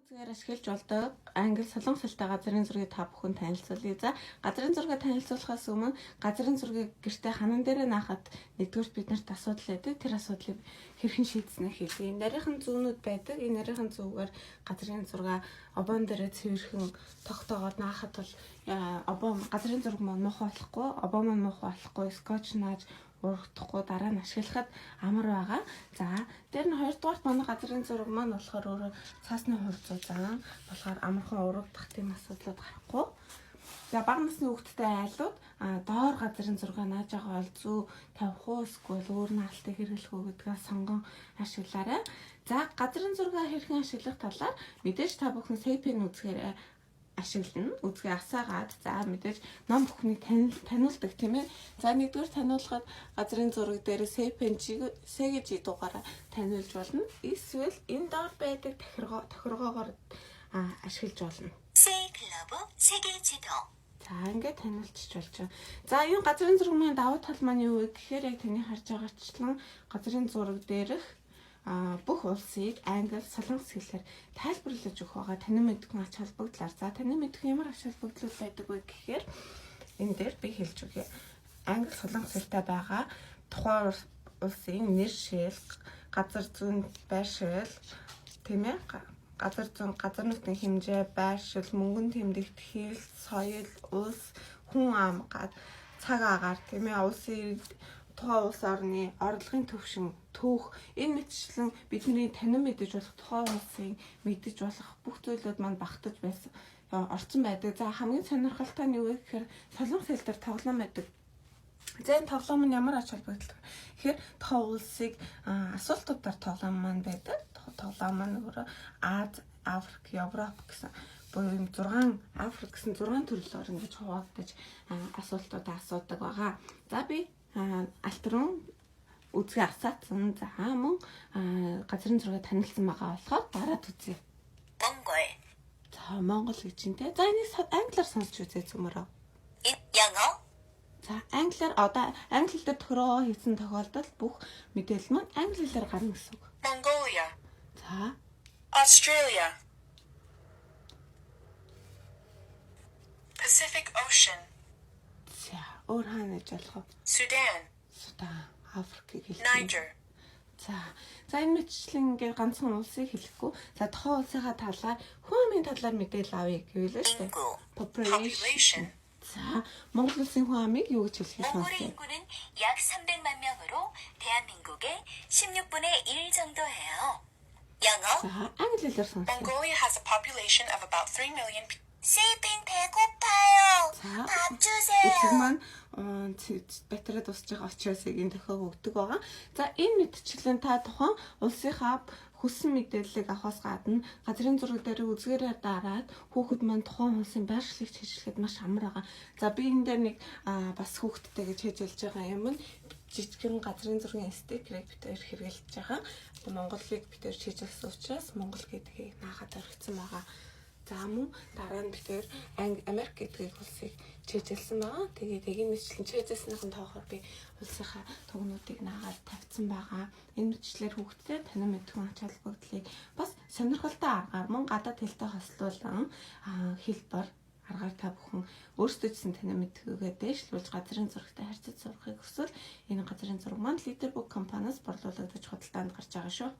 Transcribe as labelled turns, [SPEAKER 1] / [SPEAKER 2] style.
[SPEAKER 1] Зүгээр ашиглаж болдог англи солонгостой газрын зургийг та бүхэн танилцуулъя. За газрын зургийг танилцуулахаас өмнө газрын зургийг гэртээ ханан дээрээ наахад нэгдүгээр бид нарт асуудал байдаг. Тэр асуудлыг хэрхэн шийдснээ хэлье. Нарийнхан зүүнүүд байдаг. Энэ нарийнхан зүүгээр газрын зураг обон дээрээ цэвэрхэн тогтоогоод наахад бол обон газрын зураг маань муухай болохгүй, обон маань муухай болохгүй, скотч нааж урагдахгүй дараа нь ашиглахад амар байгаа. За дээр нь хоёрдугаарт манай газрын зураг маань болохоор өөрөө цаасны хувцас зан болохоор амархан урагдах тийм асуудлууд гарахгүй. За бага насны хүүхдтэй айлууд доор газрын зураг нааж байгаа бол зүү тавих уу эсвэл өөр нь алтыг хэрэглэх үү гэдгээ сонгон ашиглаарай. За газрын зураг хэрхэн ашиглах талаар мэдээж та бүхэн Sapien үзгээр ашиглана. Үзгээ асаагаад за мэдээж ном бүхнийг таниулдаг тийм ээ. За нэгдүгээр таниулахад газрын зураг дээр Sapien гэж дугаараа таниулж болно. Эсвэл энэ доор байдаг тохиргоогоор ашиглаж болно.
[SPEAKER 2] 세이클러브 세계지도.
[SPEAKER 1] За ингээд таниулчих болж байна. За энэ газрын зураг маань давуу тал маань юу вэ гэхээр яг таны харж байгаачлан газрын зураг дээрх бүх улсыг англи, солонгос хэлээр тайлбарлаж өгөх байгаа. Танин мэдгүй ач холбогдлоор. За танин мэдгүй ямар ач холбогдлол байдаг вэ гэхээр энэ дээр би хэлж өгье. Англи, солонгос хэлтэй байгаа тухайн улсын нэр шил, газар зүйн байршил, тийм ээ? Газар зүйн, газар нутгийн хэмжээ, байршил, мөнгөн тэмдэгт, хэл, соёл, улс, хүн ам, цаг агаар, тийм ээ? Улсын тухайн улс орны орлогын төвшин, түүх энэ мэтчлэн бидний танин мэдэж болох тухайн улсын мэдэж болох бүх зүйлүүд маань багтаж байсан орцсон байдаг. За хамгийн сонирхолтой нь юу вэ гэхээр солонгос хэл дээр тоглоом байдаг. За энэ тоглоом нь ямар ач холбогдол гэхээр тухайн улсыг асуултуудаар тоглоом маань байдаг. Тоглоом маань өөрөө Аз, Африк, Европ гэсэн буюу 6 Африк гэсэн 6 төрлөөр ингэж хуваагдаж асуултуудаа асуудаг байгаа. За би алтрун үзгээ асаацсан. За мөн газрын зургийг танилцсан байгаа болохоор дараад үзье.
[SPEAKER 2] 몽골.
[SPEAKER 1] За Монгол гэж юм те. За энийг англиар сонсч үзье цөмөрөө.
[SPEAKER 2] 영어.
[SPEAKER 1] За англиар одоо англи хэлээр тохироо хийсэн тохиолдолд бүх мэдээлэл маань англи хэлээр гарна гэсэн үг.
[SPEAKER 2] Mongolia.
[SPEAKER 1] За
[SPEAKER 2] Australia. Pacific Ocean.
[SPEAKER 1] за өөр хаана гэж болох вэ?
[SPEAKER 2] Sudan.
[SPEAKER 1] Судан, Африкийг хэлсэн.
[SPEAKER 2] Niger.
[SPEAKER 1] За энэ мэтчлэн ингээд ганцхан улсыг хэлэхгүй. За тухайн улсынхаа талаар хүн амын талаар мэдээлэл авъя гэвэл шүү дээ.
[SPEAKER 2] 인구.
[SPEAKER 1] Population. За Монгол улсын хүн амыг юу гэж хэлэх юм
[SPEAKER 2] 몽골의 인구는 약 300만 명으로 대한민국의 16분의 1 정도예요. 영어.
[SPEAKER 1] За англи хэлээр сонсъё.
[SPEAKER 2] Mongolia has a population of about 3 million people. Сипин 배고파요.
[SPEAKER 1] 자,
[SPEAKER 2] 밥 주세요.
[SPEAKER 1] эцэг маань батарей дуусж байгаа учраас энэ тохиог өгдөг байгаа. За энэ мэдчлэн та тухайн улсынхаа хүссэн мэдээллийг авахаас гадна газрын зураг дээр үзгээрээр дараад хүүхэд маань тухайн улсын байршлыг чиглэхэд маш амар байгаа. За би энэ дээр нэг бас хүүхэдтэй гэж хэлж байгаа юм нь жижигхэн газрын зургийн стикерийг битээр хэрэглэж байгаа. Монголыг битээр чиглэсэн учраас Монгол гэдгийг наахад орхисон байгаа. За мөн дараа нь битээр Америк гэдгийг улсыг чиглэсэн байгаа. Тэгээд яг энэ мэтлэн чиглэснийхэн тоохоор би улсынхаа тугнуудыг наагаад тавьсан байгаа. Энэ мэтлэр хүүхдтэй танин мэдхэн ач холбогдлыг бас сонирхолтой аргаар мөн гадаад хэлтэй хослуулан хэлбэр аргаар та бүхэн өөрсдөө ч танин мэдхүүгээ дээшлүүлж газрын зурагтай харьцаж сурахыг хүсвэл энэ газрын зураг маань Leaderbook компаниас борлуулагдаж худалдаанд гарч байгаа шүү.